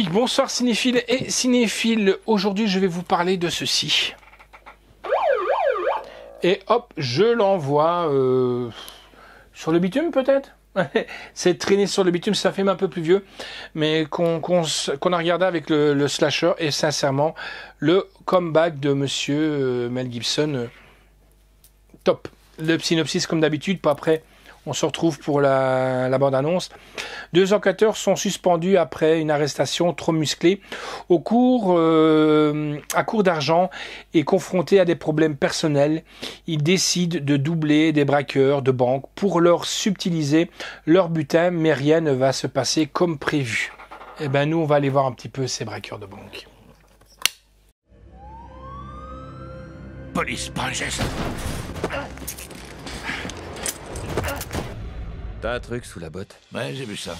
Magnifique, bonsoir cinéphiles et cinéphiles. Aujourd'hui, je vais vous parler de ceci. Et hop, je l'envoie sur le bitume peut-être. C'est traîné sur le bitume, ça fait un peu plus vieux, mais qu'on a regardé avec le slasher, et sincèrement, le comeback de monsieur Mel Gibson, top. Le synopsis comme d'habitude, pas après. On se retrouve pour la bande-annonce. Deux enquêteurs sont suspendus après une arrestation trop musclée. À court d'argent et confrontés à des problèmes personnels, ils décident de doubler des braqueurs de banque pour leur subtiliser leur butin, mais rien ne va se passer comme prévu. Eh ben nous, on va aller voir un petit peu ces braqueurs de banque. Police, pas un geste. T'as un truc sous la botte? Ouais, j'ai vu ça.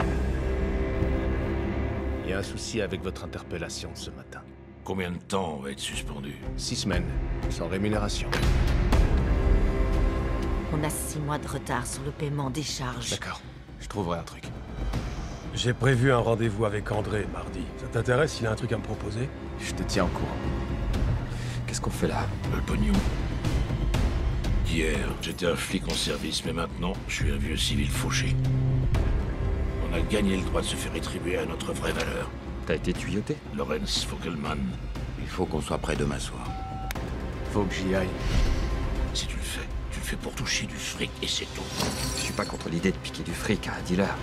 Il y a un souci avec votre interpellation de ce matin. Combien de temps on va être suspendu? 6 semaines, sans rémunération. On a 6 mois de retard sur le paiement des charges. D'accord, je trouverai un truc. J'ai prévu un rendez-vous avec André mardi. Ça t'intéresse? Il a un truc à me proposer? Je te tiens au courant. Qu'est-ce qu'on fait là? Le pognon. Hier, j'étais un flic en service, mais maintenant, je suis un vieux civil fauché. On a gagné le droit de se faire rétribuer à notre vraie valeur. T'as été tuyauté? Lawrence Fogelman. Il faut qu'on soit prêt demain soir. Faut que j'y aille. Si tu le fais pour toucher du fric et c'est tout. Je suis pas contre l'idée de piquer du fric à un dealer.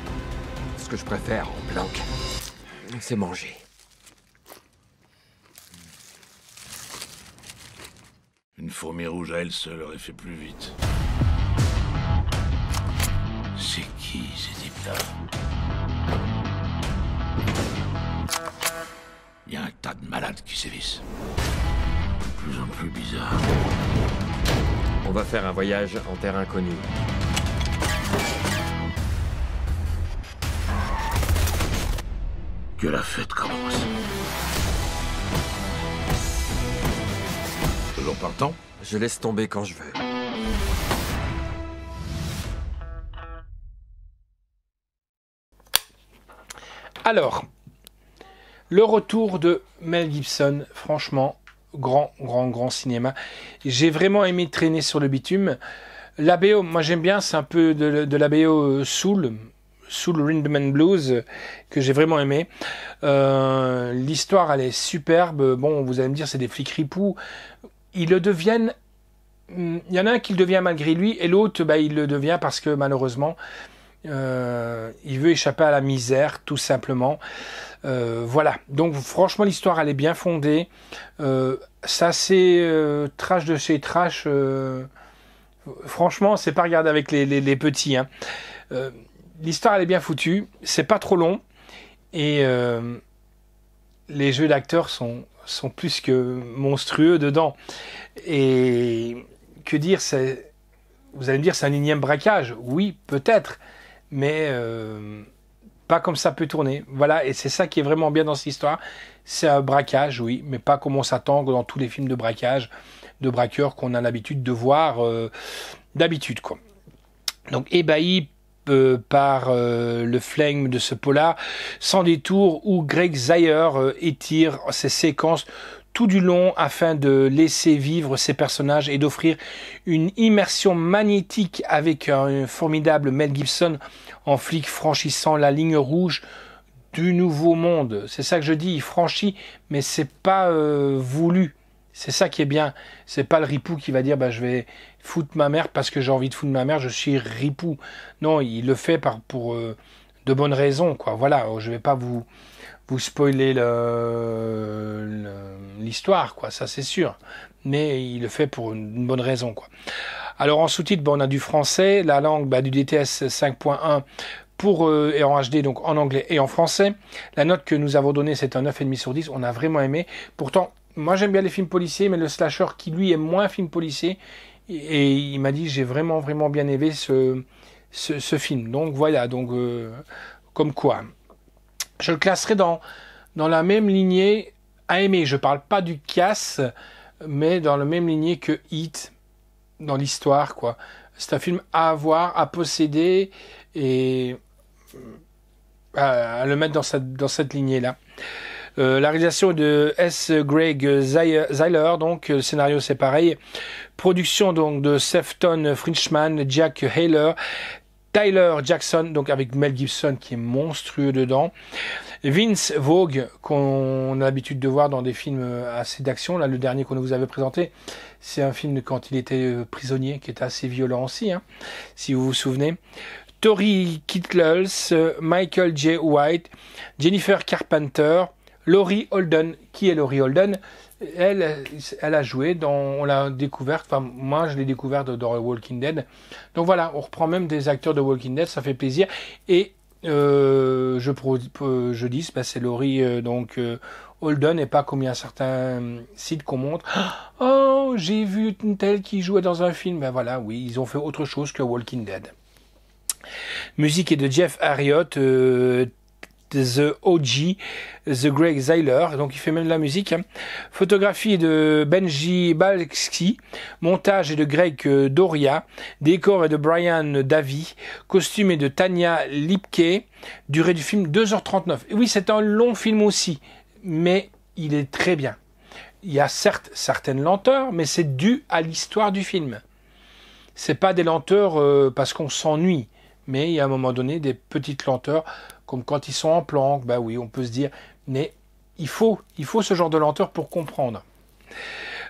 Ce que je préfère, en blanc, c'est manger. Une fourmi rouge à elle seule aurait fait plus vite. C'est qui ces types-là? Il y a un tas de malades qui sévissent. De plus en plus bizarre. On va faire un voyage en terre inconnue. Que la fête commence. Toujours partant? Je laisse tomber quand je veux. Alors, le retour de Mel Gibson, franchement, grand cinéma. J'ai vraiment aimé traîner sur le bitume. La BO, moi j'aime bien, c'est un peu de la BO Soul Rhythm and Blues, que j'ai vraiment aimé. L'histoire, elle est superbe. Bon, vous allez me dire, c'est des flics ripoux. Ils le deviennent. Il y en a un qui le devient malgré lui, et l'autre, il le devient parce que malheureusement, il veut échapper à la misère, tout simplement. Voilà. Donc, franchement, l'histoire, elle est bien fondée. Ça, c'est trash de chez trash. Franchement, c'est pas regarder avec les petits. Hein. L'histoire, elle est bien foutue. C'est pas trop long. Et les jeux d'acteurs sont plus que monstrueux dedans. Et que dire, vous allez me dire, c'est un énième braquage. Oui, peut-être, mais pas comme ça peut tourner. Voilà, et c'est ça qui est vraiment bien dans cette histoire. C'est un braquage, oui, mais pas comme on s'attend dans tous les films de braquage, de braqueurs qu'on a l'habitude de voir d'habitude, quoi. Donc, ébahi par le flegme de ce polar, sans détour, où Greg Zeyer étire ses séquences tout du long afin de laisser vivre ses personnages et d'offrir une immersion magnétique avec un formidable Mel Gibson en flic franchissant la ligne rouge du nouveau monde. C'est ça que je dis, il franchit, mais c'est pas voulu. C'est ça qui est bien. C'est pas le ripou qui va dire je vais foutre ma mère parce que j'ai envie de foutre ma mère, je suis ripou. Non, il le fait pour de bonnes raisons, quoi. Voilà, je vais pas vous spoiler l'histoire, quoi, ça c'est sûr. Mais il le fait pour une bonne raison, quoi. Alors en sous-titre, on a du français, la langue du DTS 5.1 et en HD, donc en anglais et en français. La note que nous avons donnée, c'est un 9,5 sur 10. On a vraiment aimé. Pourtant, moi j'aime bien les films policiers, mais le slasher qui lui est moins film policier, et il m'a dit j'ai vraiment bien aimé ce film. Donc voilà, comme quoi. Je le classerai dans la même lignée à aimer. Je parle pas du casse, mais dans la même lignée que Heat, dans l'histoire, quoi. C'est un film à avoir, à posséder, et à le mettre dans cette lignée-là. La réalisation de S. Greg Zeiler, donc le scénario c'est pareil. Production donc de Sefton Frenchman, Jack Haler, Tyler Jackson, donc avec Mel Gibson qui est monstrueux dedans. Vince Vaughn, qu'on a l'habitude de voir dans des films assez d'action. Là, le dernier qu'on vous avait présenté, c'est un film quand il était prisonnier, qui est assez violent aussi, hein, si vous vous souvenez. Tori Kittles, Michael J. White, Jennifer Carpenter, Laurie Holden. Qui est Laurie Holden? Elle a joué on l'a découverte, enfin moi je l'ai découverte dans The Walking Dead. Donc voilà, on reprend même des acteurs de Walking Dead, ça fait plaisir. Et je dis, c'est Laurie Holden et pas comme il y a certains sites qu'on montre. Oh, j'ai vu une telle qui jouait dans un film. Ben voilà, oui, ils ont fait autre chose que Walking Dead. Musique est de Jeff Harriott, The OG, The Greg Zeiler, donc il fait même de la musique. Hein. Photographie de Benji Balski, montage est de Greg Doria, décor est de Brian Davy, costume est de Tania Lipke, durée du film 2h39. Et oui, c'est un long film aussi, mais il est très bien. Il y a certes certaines lenteurs, mais c'est dû à l'histoire du film. C'est pas des lenteurs parce qu'on s'ennuie, mais il y a à un moment donné des petites lenteurs comme quand ils sont en planque, bah oui, on peut se dire, mais il faut ce genre de lenteur pour comprendre.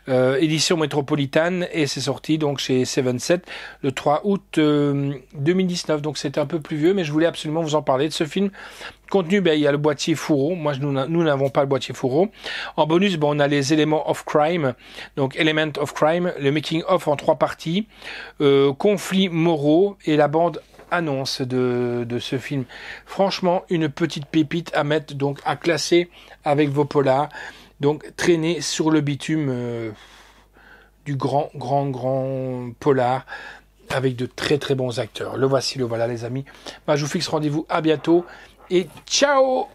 Édition métropolitaine, et c'est sorti donc chez 7 le 3 août 2019, donc c'était un peu plus vieux, mais je voulais absolument vous en parler de ce film. Contenu, il y a le boîtier fourreau, nous n'avons pas le boîtier fourreau. En bonus, on a les éléments of crime, donc Element of Crime, le making of en 3 parties, conflits moraux et la bande annonce de ce film. Franchement, une petite pépite à mettre, donc à classer avec vos polars. Donc traîner sur le bitume du grand polar avec de très très bons acteurs. Le voilà les amis. Je vous fixe rendez-vous à bientôt et ciao.